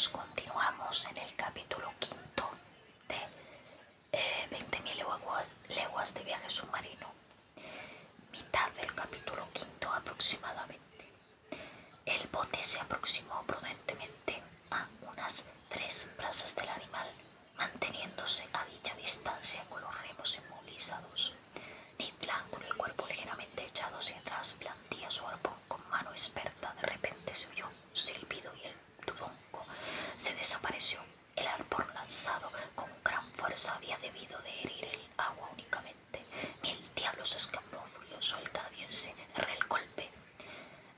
amigos, continuamos en el capítulo quinto de 20.000 leguas de viaje submarino. Mitad del capítulo quinto aproximadamente. El bote se aproximó prudentemente a unas 3 brazas del animal, manteniéndose a dicha distancia con los remos inmovilizados. Ned Land, con el cuerpo ligeramente echado hacia atrás, blandía su arpón con mano experta. De repente se oyó un silbido y el tronco se desapareció. El arpón lanzado con gran fuerza había debido de herir el agua únicamente. Ni el diablo se escapó furioso el canadiense. Erré el golpe.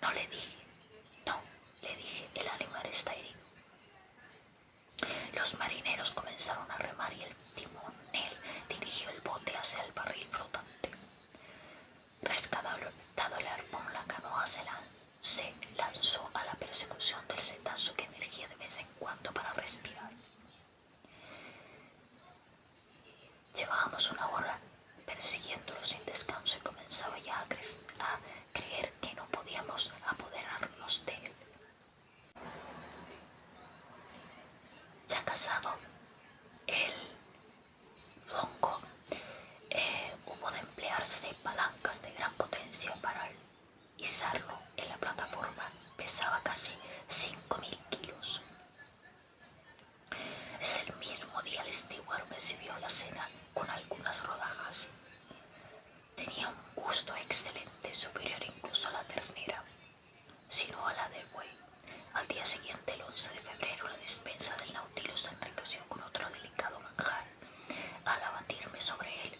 No, le dije, el animal está herido. Los marineros comenzaron a remar y el timonel dirigió el bote hacia el barril flotante. Rescatado el arpón, la canoa se lanzó a la persecución del cetáceo, que emergía de vez en cuando para respirar. Llevábamos una hora persiguiéndolo sin descanso y comenzaba ya a creer que no podíamos apoderarnos de él. Ya casado, el longo hubo de emplearse de palancas de gran potencia para izarlo en la plataforma. Pesaba casi 5.000 kilos. Ese mismo día el steward me sirvió la cena con algunas rodajas. Tenía un gusto excelente, superior incluso a la ternera, sino a la del buey. Al día siguiente, el 11 de febrero, la despensa del Nautilus se enriqueció con otro delicado manjar. Al abatirme sobre él,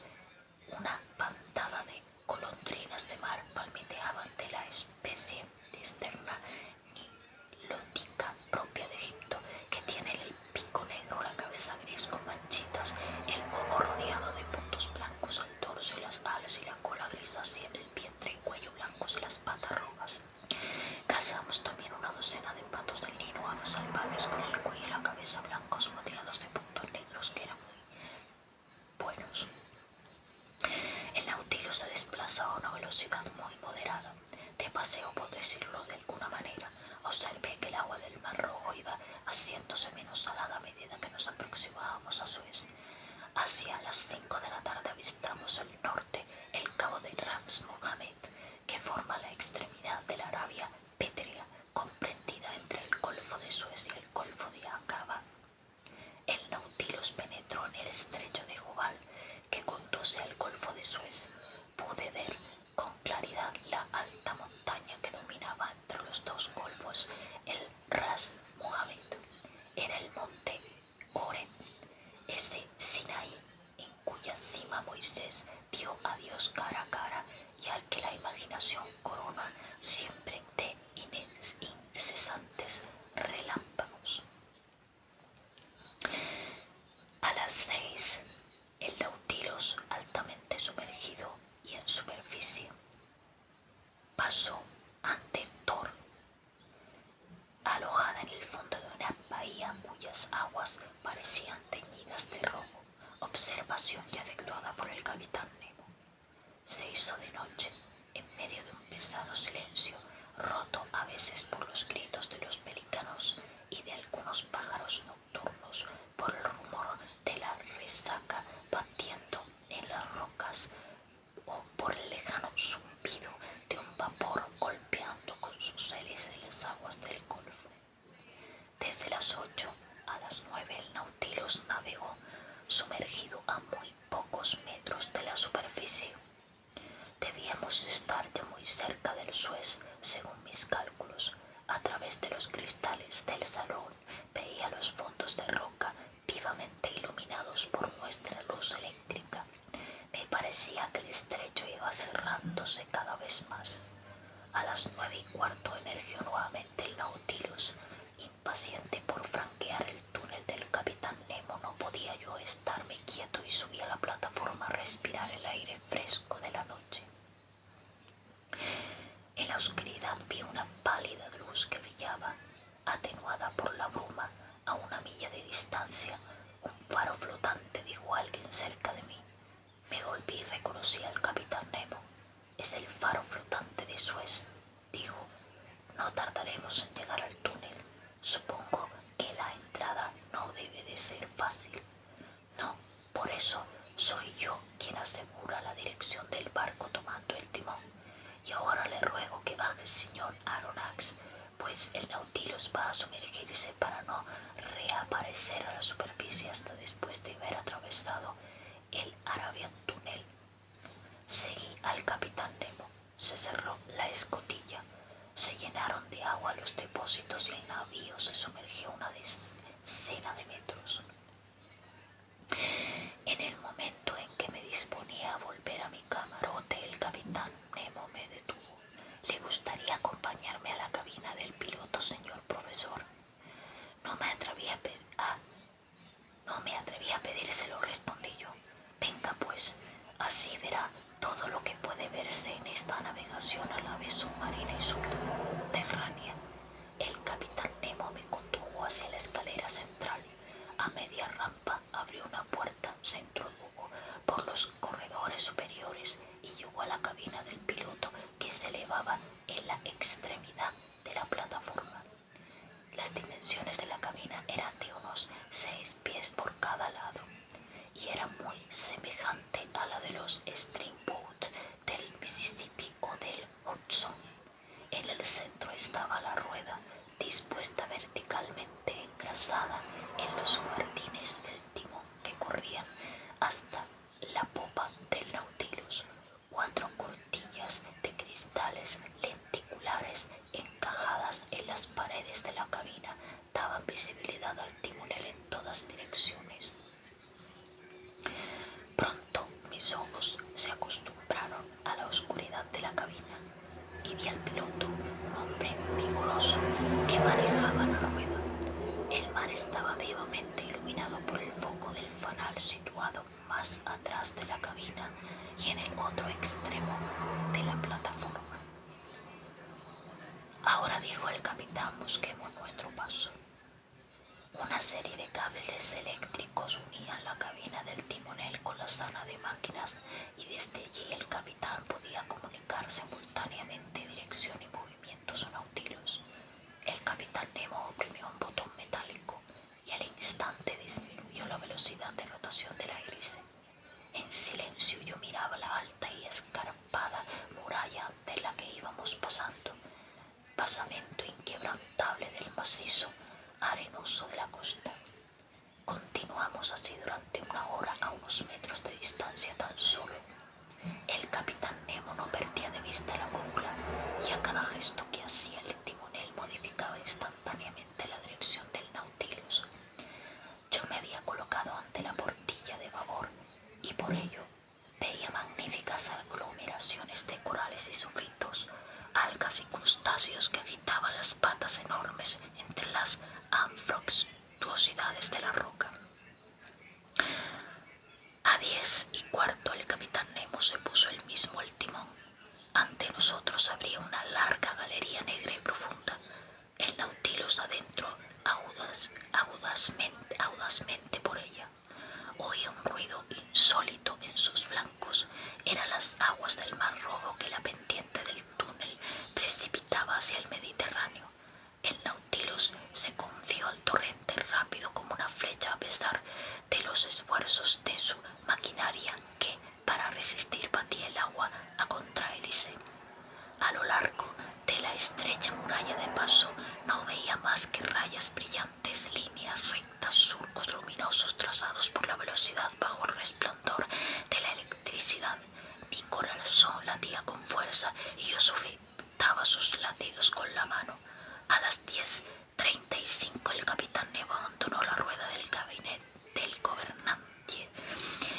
una bandada de golondrinas de mar palmiteaban de la especie de esterna nilótica propia de Egipto, que tiene el pico negro, la cabeza gris con manchitas, el bogo rodeado de puntos blancos, el dorso y las alas y la cola grisácea, el vientre y cuello blancos y las patas rojas. Cazamos también una docena de patos del Nilo, aves salvajes con el cuello y la cabeza blancos rodeados de puntos negros, que eran muy buenos. El Nautilus se desplazaba a una velocidad muy moderada, de paseo por decirlo de alguna manera. Observé que el agua del Mar Rojo iba haciéndose menos salada a medida que nos aproximábamos a Suez. Hacia las 5 de la tarde avistamos al norte el cabo de Rams Mohammed, que forma la extremidad de la Arabia pétrea, comprendida entre el Golfo de Suez y el Golfo de Aqaba. El Nautilus penetró en el estrecho de Jubal, que conduce al Golfo de Suez. Pude ver con claridad la alta montaña que dominaba entre los dos golfos, el Ras Mohammed. Era el monte Oreb, ese Sinaí en cuya cima Moisés vio a Dios cara a cara y al que la imaginación corona siempre de incesantes relámpagos. A las 6, el Nautilus, altamente sumergido y en superficie, pasó ante Thor, alojada en el fondo de una bahía cuyas aguas parecían teñidas de rojo, observación ya efectuada por el capitán Nemo. Se hizo de noche, en medio de un pesado silencio, roto a veces por los gritos de los pelícanos y de algunos pájaros nocturnos, por el rumor de la resaca batiendo en las rocas, o por el lejano zumbido de un vapor golpeando con sus hélices las aguas del Golfo. Desde las 8 a las 9 el Nautilus navegó sumergido a muy pocos metros de la superficie. Debíamos estar ya muy cerca del Suez, según mis cálculos. A través de los cristales del salón veía los fondos de roca vivamente iluminados por nuestra luz eléctrica. Me parecía que el estrecho iba cerrándose cada vez más. A las 9:15 emergió nuevamente el Nautilus. Impaciente por franquear el túnel del capitán Nemo, no podía yo estarme quieto y subí a la plataforma a respirar el aire fresco de la noche. En la oscuridad vi una pálida luz que brillaba, atenuada por la bruma, a 1 milla de distancia. Un faro flotante, dijo alguien cerca de mí. Me volví y reconocí al capitán Nemo. Es el faro flotante de Suez, dijo. No tardaremos en llegar al túnel. Supongo que la eso soy yo quien asegura la dirección del barco tomando el timón. Y ahora le ruego que baje el señor Aronnax, pues el Nautilus va a sumergirse para no reaparecer a la superficie hasta después de haber atravesado el Arabian Tunnel. Seguí al capitán Nemo. Se cerró la escotilla. Se llenaron de agua los depósitos y el navío se sumergió una decena de metros. En el momento en que me disponía a volver a mi camarote, el capitán Nemo me detuvo. ¿Le gustaría acompañarme a la cabina del piloto, señor profesor? No me atreví a pedírselo, respondí yo. Venga pues, así verá todo lo que puede verse en esta navegación a la vez submarina y subterránea. El capitán Nemo me condujo hacia la escalera central. A media rampa abrió una puerta, se introdujo por los corredores superiores y llegó a la cabina del piloto, que se elevaba en la extremidad de la plataforma. Las dimensiones de la cabina eran de unos 6 pies por cada lado y era muy semejante a la de los steamboat del Mississippi o del Hudson. En el centro estaba la rueda, dispuesta verticalmente engrasada en los jardines del timón que corrían hasta la popa del Nautilus. 4 cortillas de cristales lenticulares encajadas en las paredes de la cabina daban visibilidad al timonel en todas direcciones. Pronto mis ojos se acostumbraron a la oscuridad de la cabina y vi al piloto, un hombre vigoroso, que manejaba la rueda. El mar estaba vivamente iluminado por el foco del fanal situado más atrás de la cabina y en el otro extremo de la plataforma. Ahora, dijo el capitán, busquemos nuestro paso. Una serie de cables eléctricos unían la cabina del timonel con la sala de máquinas y desde allí el capitán podía comunicar simultáneamente dirección y movimiento a su Nautilus. El capitán Nemo oprimió un botón metálico y al instante disminuyó la velocidad de rotación de la hélice. En silencio yo miraba la alta y escarpada muralla ante la que íbamos pasando, basamento inquebrantable del macizo arenoso de la costa. Continuamos así durante una hora a unos metros de distancia tan solo. El capitán Nemo no perdía de vista la brújula y a cada gesto que hacía el timonel modificaba instantáneamente la dirección del Nautilus. Yo me había colocado ante la portilla de babor y por ello veía magníficas aglomeraciones de corales y sufritos, algas y crustáceos que agitaban las patas enormes entre las anfractuosidades de la roca. A 10:15 el capitán Nemo se puso él mismo al timón. Ante nosotros abría una larga galería negra y profunda. El Nautilus adentro audazmente por ella. Oía un ruido insólito en sus flancos. Eran las aguas del Mar Rojo que la pendiente del túnel precipitaba hacia el Mediterráneo. El Nautilus se confió al torrente rápido como una flecha a pesar de los esfuerzos de su maquinaria que, para resistir, batía el agua a contrahélice. A lo largo de la estrecha muralla de paso no veía más que rayas brillantes, líneas rectas, surcos luminosos trazados por la velocidad bajo el resplandor de la electricidad. Mi corazón latía con fuerza y yo sujetaba sus latidos con la mano. A las 10:35 el capitán Nemo abandonó la rueda del gabinete del gobernante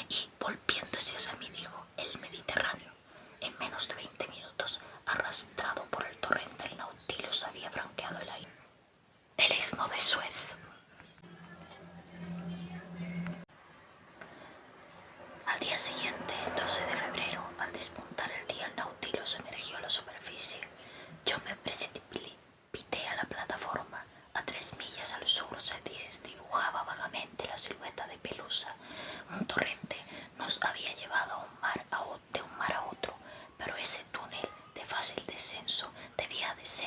y, volviéndose hacia mí, dijo: el Mediterráneo. En menos de 20 minutos, arrastrado por el torrente, el Nautilus había franqueado el istmo de Suez. Al día siguiente, 12 de febrero, al despuntar el día, el Nautilus emergió a la superficie. Yo me precipité a la plataforma. A 3 millas al sur se dibujaba vagamente la silueta de Pelusa. Un torrente nos había llevado de un mar a otro, pero ese túnel de fácil descenso debía de ser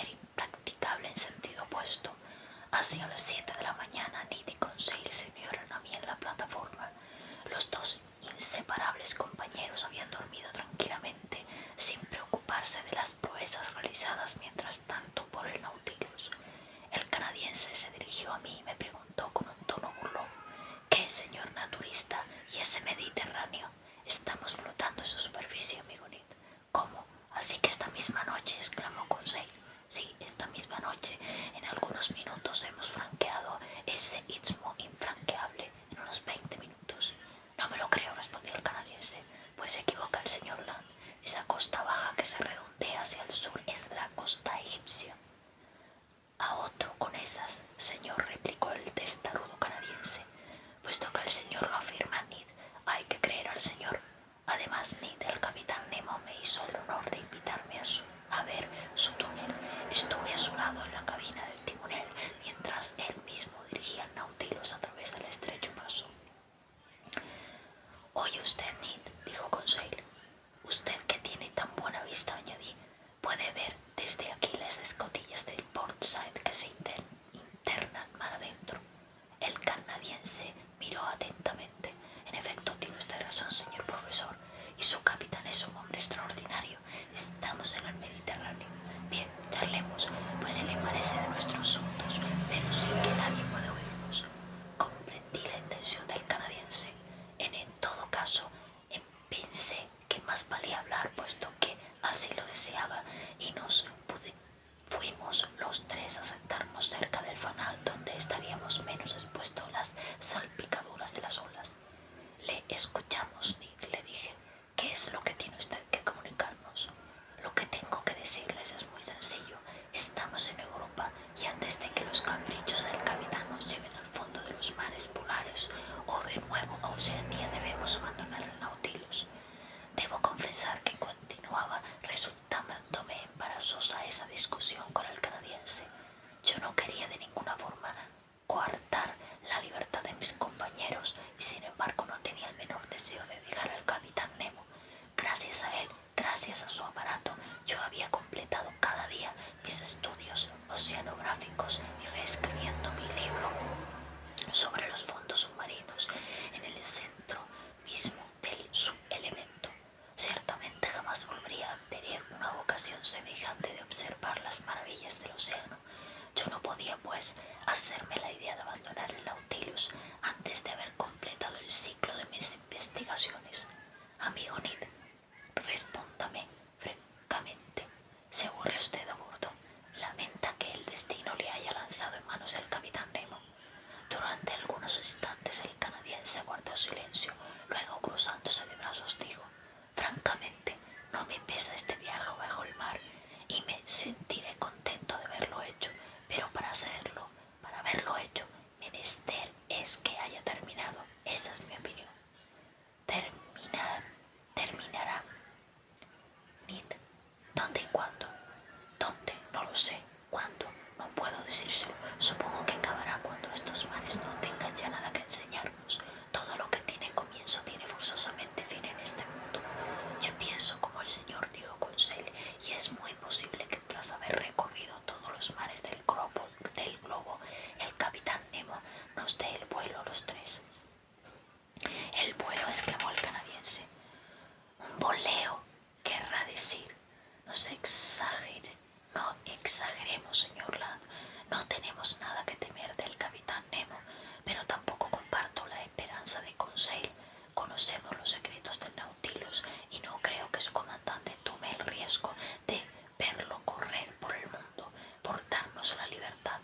pues se le parece de nuestros asuntos, pero sin que nadie pueda oírnos. Comprendí la intención del canadiense. En todo caso, pensé que más valía hablar, puesto que así lo deseaba, y fuimos los tres a sentarnos cerca del fanal, donde estaríamos menos expuestos a las salpicaduras de las olas. Le escuchamos, Nick, le dije. ¿Qué es lo que tiene usted que comunicarnos? Lo que tengo que decirles es muy sencillo. Estamos en Europa, y antes de que los caprichos del capitán nos lleven al fondo de los mares polares o de nuevo a Oceanía, debemos abandonar el Nautilus. Debo confesar que continuaba resultándome embarazosa esa discusión con el canadiense. Yo no quería de ninguna forma coartar la libertad de mis compañeros, y sin embargo no tenía el menor deseo de dejar al capitán Nemo. Gracias a él, gracias a su aparato, yo había completado cada día mis estudios oceanográficos y reescribiendo mi libro sobre los fondos submarinos en el centro mismo del subelemento. Ciertamente jamás volvería a tener una ocasión semejante de observar las maravillas del océano. Yo no podía, pues, hacerme la idea de abandonar el Nautilus antes de haber completado el ciclo de mis investigaciones. Amigo Ned, respóndame francamente. ¿Se aburre usted a bordo? ¿Lamenta que el destino le haya lanzado en manos del capitán Nemo? Durante algunos instantes el canadiense guardó silencio. Luego, cruzándose de brazos, dijo: francamente, no me pesa este viaje bajo el mar, y me sentiré contento de haberlo hecho. Pero para haberlo hecho, menester es que haya terminado. Esa es mi opinión. Terminará. Nid, ¿dónde y cuándo? ¿Dónde? No lo sé. ¿Cuándo? No puedo decírselo. Supongo que acabará cuando estos mares no tengan ya nada que enseñarnos. Todo lo que tiene comienzo tiene forzosamente fin en este mundo. Yo pienso como el señor Diego Conseil, y es muy posible que tras haber recorrido todos los mares del globo, el capitán Nemo nos dé el vuelo a los tres. El vuelo, exclamó el canadiense. Un voleo querrá decir. No exageremos, señor Land. No tenemos nada que temer del capitán Nemo, pero tampoco comparto la esperanza de Conseil. Conocemos los secretos del Nautilus, y no creo que su comandante tome el riesgo de verlo correr por el mundo por darnos la libertad.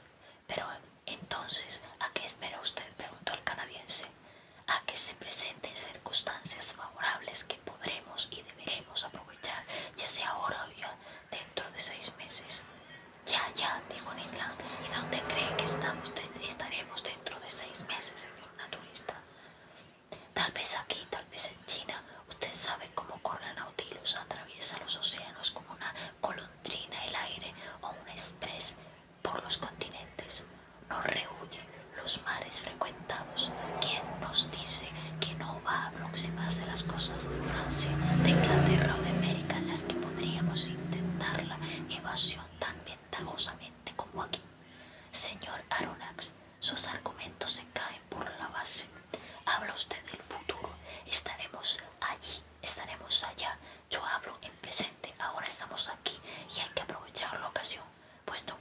Pero entonces, ¿a qué espera usted?, preguntó el canadiense. A que se presenten circunstancias favorables que podremos y deberemos aprovechar, ya sea ahora o ya dentro de 6 meses. Ya, dijo Ned Land. ¿Y dónde cree que estaremos dentro de 6 meses, señor naturista? Tal vez aquí, tal vez en China. Usted sabe cómo corre el Nautilus, atraviesa los océanos como una golondrina el aire o un express por los continentes. No rehuye los mares frecuentados. ¿Quién nos dice que no va a aproximarse a las costas de Francia, de Inglaterra o de América, en las que podríamos intentar la evasión tan ventajosamente como aquí? Señor Aronnax, sus argumentos se caen por la base. Habla usted del futuro. Estaremos allí, estaremos allá. Yo hablo en presente. Ahora estamos aquí y hay que aprovechar la ocasión, puesto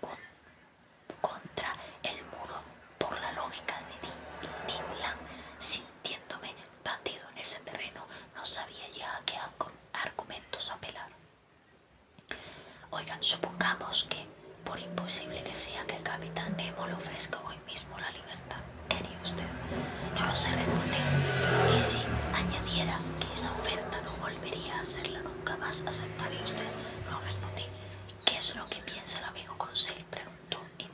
contra el muro por la lógica de Ned Land. Sintiéndome batido en ese terreno, no sabía ya a qué argumentos apelar. Oigan, supongamos que, por imposible que sea, que el capitán Nemo le ofrezca hoy mismo la libertad. ¿Qué haría usted? No lo sé responder. Y si añadiera que esa oferta no volvería a hacerla nunca más, ¿aceptaría usted? No respondí. ¿Qué es lo que piensa el amigo Conseil?, preguntó Ned.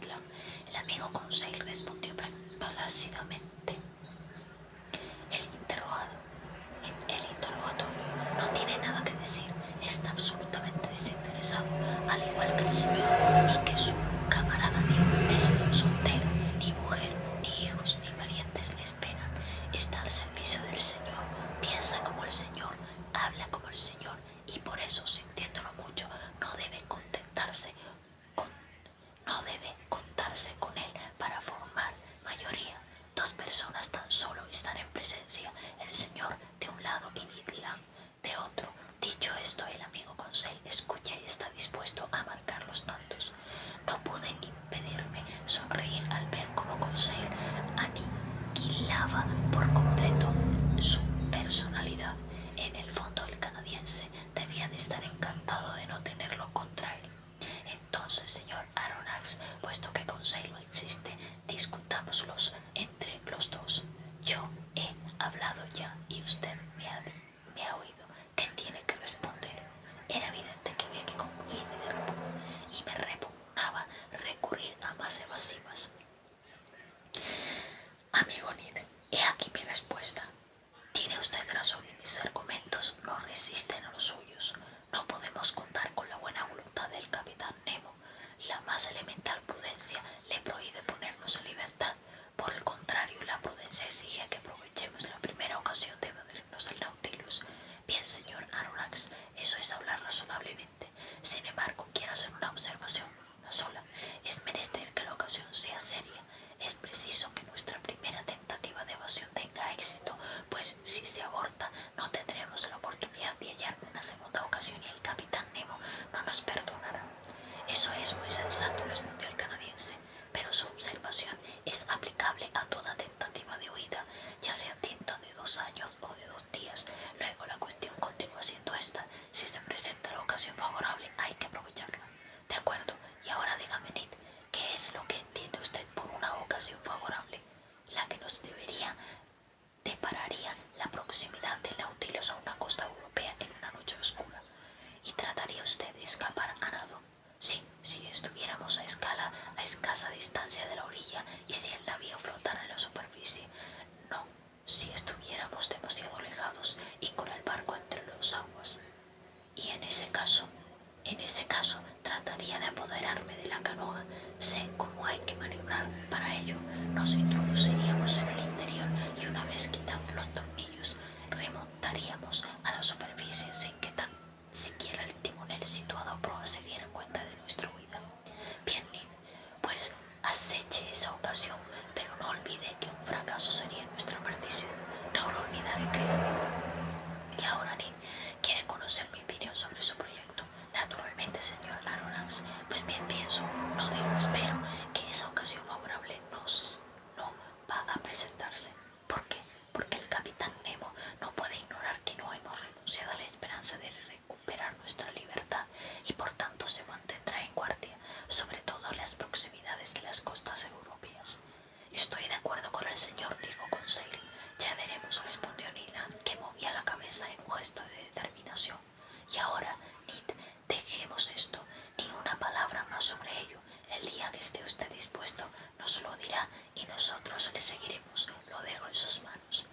El amigo Conseil respondió plácidamente. El interrogatorio no tiene nada que decir. Está absolutamente desinteresado, al igual que el señor, y que su camarada Nemo es soltero. Ni mujer, ni hijos, ni parientes le esperan. Está al servicio del Señor, piensa como el Señor, habla como el Señor, y por eso, sintiéndolo mucho, no debe contentarse con sonreír al ver cómo Conseil aniquilaba por completo su personalidad. En el fondo, el canadiense debía de estar encantado de no tenerlo contra él. Entonces, señor Aronnax, puesto que Conseil lo insiste, discutámoslos entre los dos. Yo he hablado ya y usted me ha oído. ¿Qué tiene que responder? Era evidente que había que concluir y me repugnaba recurrir a más evasivas. Amigo Ned, he aquí mi respuesta. Tiene usted razón y mis argumentos no resisten a los suyos. No podemos contar con la buena voluntad del capitán Nemo. La más elemental prudencia le prohíbe ponernos en libertad. Por el contrario, la prudencia exige que aprovechemos la primera ocasión de evadirnos del Nautilus. Bien, señor Aronnax, eso es hablar razonablemente. Sin embargo, quiero hacer una observación, una sola. Es menester que la ocasión sea seria. Es preciso que nuestra primera tentativa de evasión tenga éxito, pues si se aborta no tendremos la oportunidad de hallar una segunda ocasión y el capitán Nemo no nos perdonará. Eso es muy sensato, respondió el canadiense, pero su observación es aplicable a toda tentativa de huida, ya sea dentro de 2 años o de 2 días. Luego la cuestión continúa siendo esta: si se presenta la ocasión favorable hay que aprovecharla. De acuerdo, y ahora dígame, Ned, ¿qué es lo que entiende usted por una ocasión favorable? La que nos depararía la proximidad del Nautilus a una costa europea en una noche oscura. ¿Y trataría usted de escapar a nado? Sí, si estuviéramos a escasa distancia de la orilla y si el navío flotara en la superficie. No, si estuviéramos demasiado alejados y con el barco entre los aguas. Y en ese caso, trataría de apoderarme de la canoa. Sé cómo hay que maniobrar. Para ello, nos introduciríamos en el interior y una vez quitados los tornillos, remontaríamos a la superficie sin que tan siquiera el timonel situado a proa se diera cuenta de nuestra huida. Bien, Ned, pues aceche esa ocasión, pero no olvide que un fracaso sería nuestra perdición. No lo olvidaré, créame. Y ahora, Ned, ¿quiere conocer mi opinión sobre su proyecto? Naturalmente, señor Aronnax. Pues bien, pienso, no digo espero, que esa ocasión favorable no va a presentarse. ¿Por qué? Porque el capitán Nemo no puede ignorar que no hemos renunciado a la esperanza de recuperar nuestra libertad y por tanto se mantendrá en guardia, sobre todo en las proximidades de las costas europeas. Estoy de acuerdo con el señor, dijo Conseil. Ya veremos, respondió Ned, que movía la cabeza en un gesto de determinación. Y ahora, Ned, dejemos esto, ni una palabra más sobre ello. El día que esté usted dispuesto nos lo dirá y nosotros le seguiremos. Lo dejo en sus manos.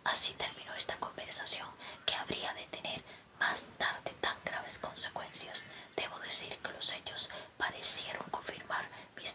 Así terminó esta conversación, que habría de tener más tarde tan graves consecuencias. Debo decir que los hechos parecieron confirmar mis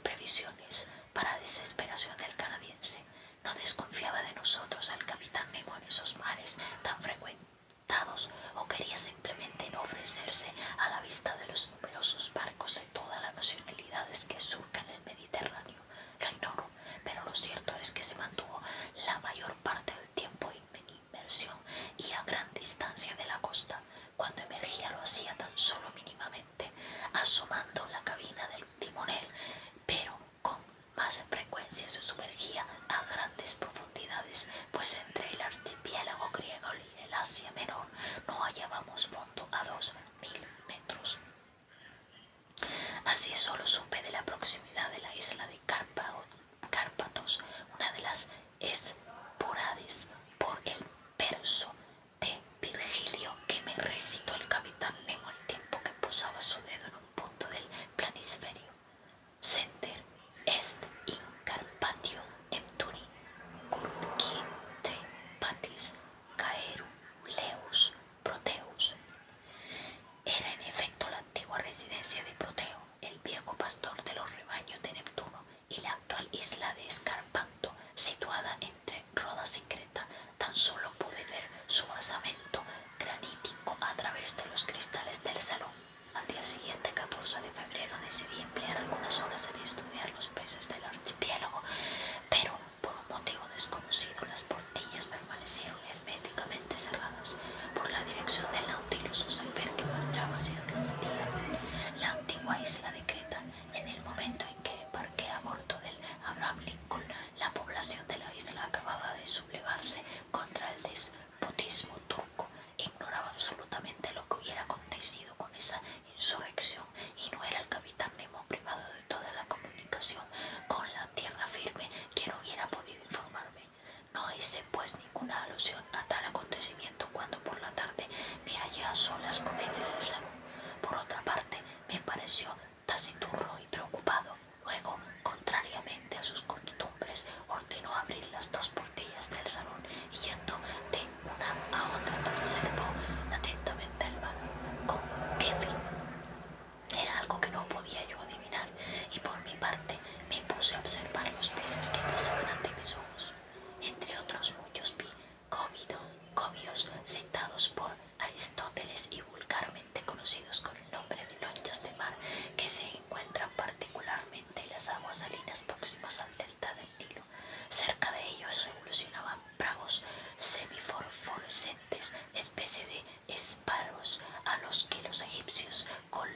las aguas salinas próximas al delta del Nilo. Cerca de ellos evolucionaban pragos semifosforescentes, especie de espárragos a los que los egipcios colocaban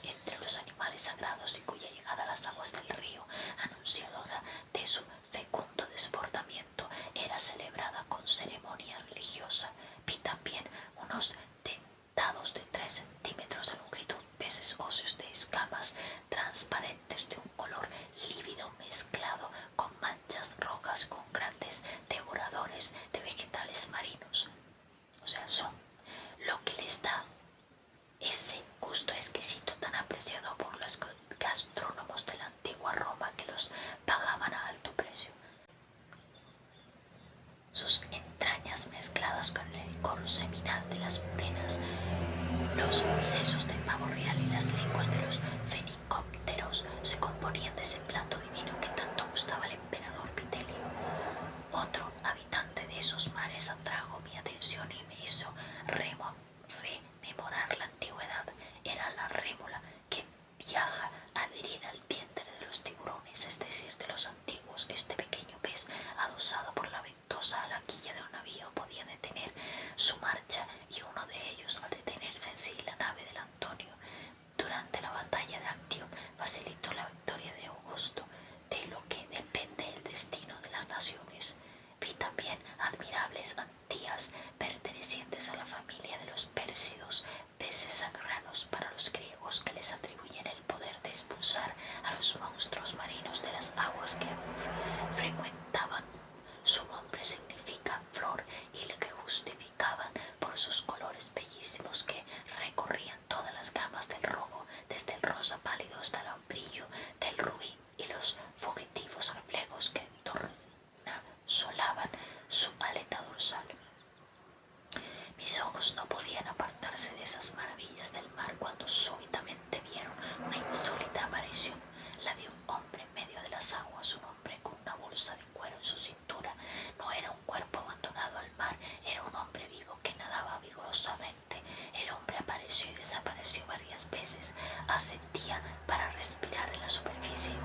entre los animales sagrados y cuya llegada a las aguas del río, anunciadora de su fecundo desbordamiento, era celebrada con ceremonia religiosa. Vi también unos dentados de 3 centímetros de longitud, peces óseos de escamas transparentes de un color lívido mezclado con manchas rojas, con grandes devoradores de vegetales marinos. O sea, son lo que les da ese gusto exquisito tan apreciado por los gastrónomos de la antigua Roma, que los pagaban a alto precio. Sus entrañas mezcladas con el licor seminal de las morenas, los sesos de pavo real y las lenguas de los fenicópteros se componían de ese plato divino que tanto gustaba al emperador Vitelio. Otro habitante de esos mares atrajo mi atención y me hizo rememorar la antigüedad. Era la rémula, que viaja adherida al vientre de los tiburones, es decir, de los antiguos. Este pequeño pez, adosado por la ventosa a la quilla de un navío, podía detener su marcha, y uno de ellos, al detenerse en sí la nave del Antonio durante la batalla de Actium, facilitó la victoria de Augusto, de lo que depende el destino de las naciones. Vi también admirables antías pertenecientes a la familia de los pérsidos, peces sagrados para los griegos, que les atribuyen el poder de expulsar a los monstruos marinos de las aguas que frecuentaban. Su nombre significa flor, y lo que justificaban por sus colores bellísimos que recorrían todas las gamas del rojo, desde el rosa pálido hasta el brillo del rubí, y los fugitivos reflejos que tornasolaban su aleta dorsal. Mis ojos no podían apartarse de esas maravillas del mar cuando súbitamente vieron una insólita aparición, la de un hombre en medio de las aguas, un hombre con una bolsa de cuero en su cintura. No era un cuerpo abandonado al mar, era un hombre vivo que nadaba vigorosamente. El hombre apareció y desapareció varias veces, ascendía para respirar en la superficie y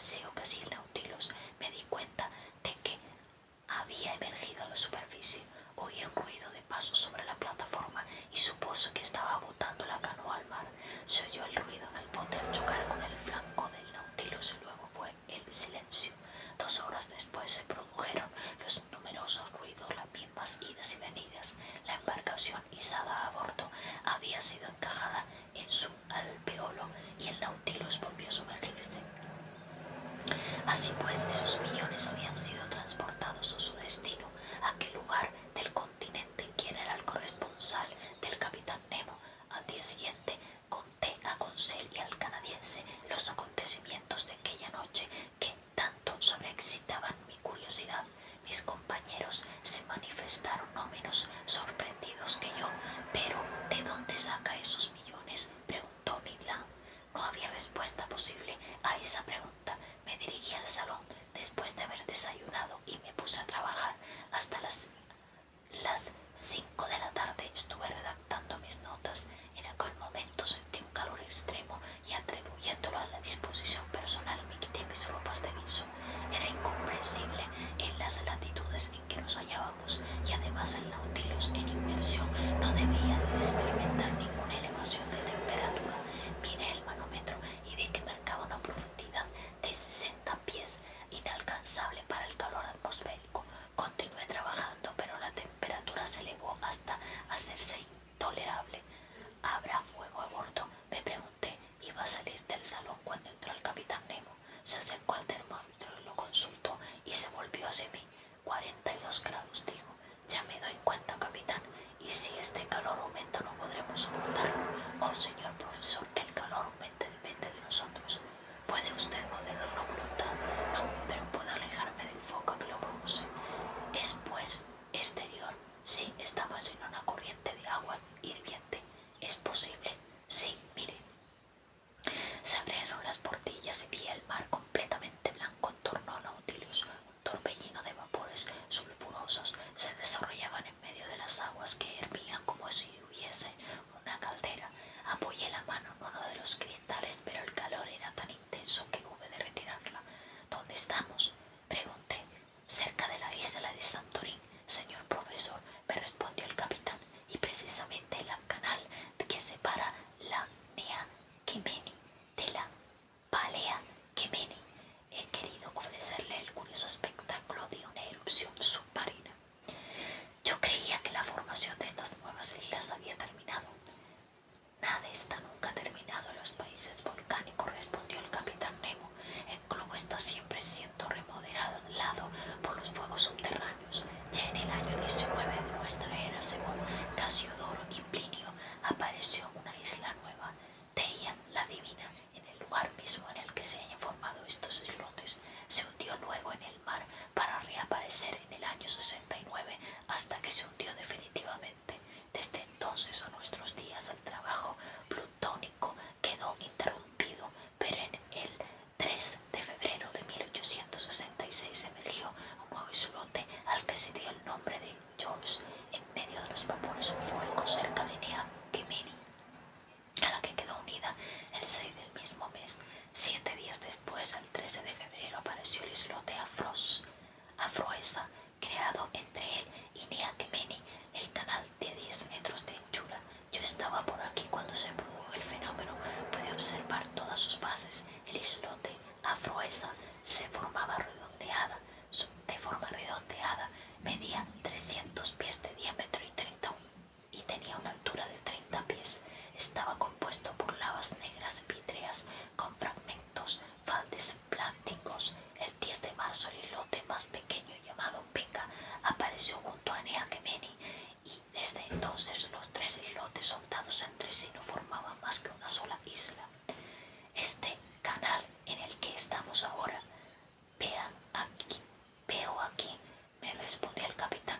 cabeceo que hacía el Nautilus, me di cuenta de que había emergido a la superficie. Oí un ruido de pasos sobre la plataforma y supuso que estaba botando la canoa al mar. Se oyó el ruido del bote al chocar con el flanco del Nautilus y luego fue el silencio. 2 horas después se produjeron los numerosos ruidos, las mismas idas y venidas. La embarcación izada a bordo había sido encajada en su alveolo y el Nautilus volvió a sumergirse. Así pues, esos millones habían sido transportados a su destino, a aquel lugar del continente. ¿Quién era el corresponsal del capitán Nemo? Al día siguiente conté a Conseil y al canadiense los acontecimientos de aquella noche que tanto sobreexcitaban mi curiosidad. Mis compañeros se manifestaron no menos sorprendidos que yo. ¿Pero de dónde saca esos millones?, preguntó Ned Land. No había respuesta posible a esa pregunta. Me dirigí al salón después de haber desayunado y me puse a trabajar hasta las 5 de la tarde. Estuve redactando mis notas. En aquel momento sentí un calor extremo y, atribuyéndolo a la disposición personal, me quité mis ropas de viso. Era incomprensible en las latitudes en que nos hallábamos, y además el Nautilus, en inmersión, no debía de experimentar ninguna elevación de temperatura. Miré el manómetro y vi que marcaba una profundidad de 60 pies, inalcanzable para el calor atmosférico. Continué trabajando, pero la temperatura se elevó hasta hacerse intolerable. ¿Habrá fuego a bordo?, me pregunté. Iba a salir del salón cuando entró el capitán Nemo. Se acercó al termómetro y lo consultó y se volvió hacia mí. 42 grados, dijo. Ya me doy cuenta, capitán. Y si este calor aumenta, no podremos soportarlo. Oh, señor profesor, que el calor aumente depende de nosotros. ¿Puede usted moderar la voluntad? No, pero puedo alejarme del foco que lo produce. ¿Es pues exterior? Sí, estamos en una corriente de agua hirviente. ¿Es posible? Sí, mire. Se abrieron las portillas y vi el mar completamente blanco en torno al Nautilus. Un torbellino de vapores sulfurosos se desarrollaban en medio de las aguas, que hervían como si hubiese una caldera. Apoyé la mano en uno de los cristales, pero el calor era tan intenso que hube de retirarla. ¿Dónde estamos?, pregunté. Cerca de la isla de Santorín, señor profesor, me respondió el capitán, y precisamente en el canal que separa la Nea Kemeni de la Palea Kemeni. He querido ofrecerle el curioso espectáculo de una erupción submarina. Yo creía que la formación de estas nuevas islas había terminado. Nada está nunca terminado en los países volcánicos, respondió el capitán Nemo. El globo está siempre siendo remodelado por los fuegos subterráneos. Ya en el año 19 de nuestra era, según Casiodoro y Plinio, apareció una isla nueva, Deia la Divina, en el lugar mismo en el que se hayan formado estos islotes. Se hundió luego en el mar para reaparecer en el año 69, hasta que se hundió definitivamente. Desde entonces a nuestros días el trabajo plutónico quedó interrumpido, pero en el 3 de febrero de 1866 emergió un nuevo islote al que se dio el nombre de George, en medio de los vapores sulfúricos cerca de Nea Kemeni, a la que quedó unida el 6 del mismo mes. 7 días después, el 13 de febrero, apareció el islote Afroesa, creado entre él y Nea Kemeni, el canal de 10 metros de anchura. Yo estaba por aquí cuando se produjo el fenómeno. Pude observar todas sus fases. El islote Afroesa se formaba de forma redondeada, medía 300 pies de diámetro y tenía una altura de 30 pies. Estaba compuesto por lavas negras vítreas con fragmentos feldesplásticos. El 10 de marzo, el islote más pequeño, llamado Peca, apareció junto a Nea Kemeni, y desde entonces los 3 islotes soldados entre sí no formaban más que una sola isla. Este canal en el que estamos ahora, veo aquí, me respondió el capitán.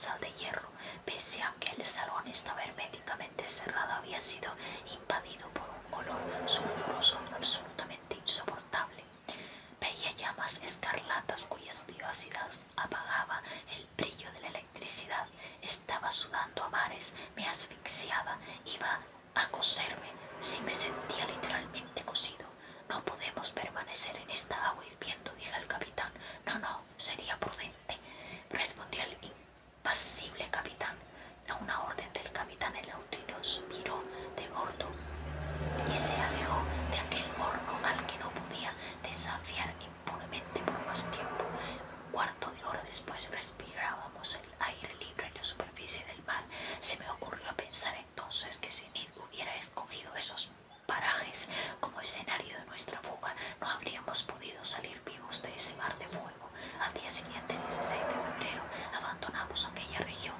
sal de hierro. Pese a que el salón estaba herméticamente cerrado, había sido invadido por un olor sulfuroso absolutamente insoportable. Veía llamas escarlatas cuyas vivacidad apagaba el brillo de la electricidad. Estaba sudando a mares, me asfixiaba, iba a coserme, si me sentía literalmente cocido. No podemos permanecer en esta agua hirviendo, dije al capitán. No, no, sería prudente, respondió el impasible capitán. A una orden del capitán el Nautilus viró de bordo y se alejó de aquel horno al que no podía desafiar impunemente por más tiempo. Un cuarto de hora después respirábamos el aire libre en la superficie del mar. Se me ocurrió pensar entonces que si Ned hubiera escogido esos parajes como escenario de nuestra fuga, no habríamos podido salir vivos de ese mar de fuego. Al día siguiente, 16 de febrero, abandonamos aquella región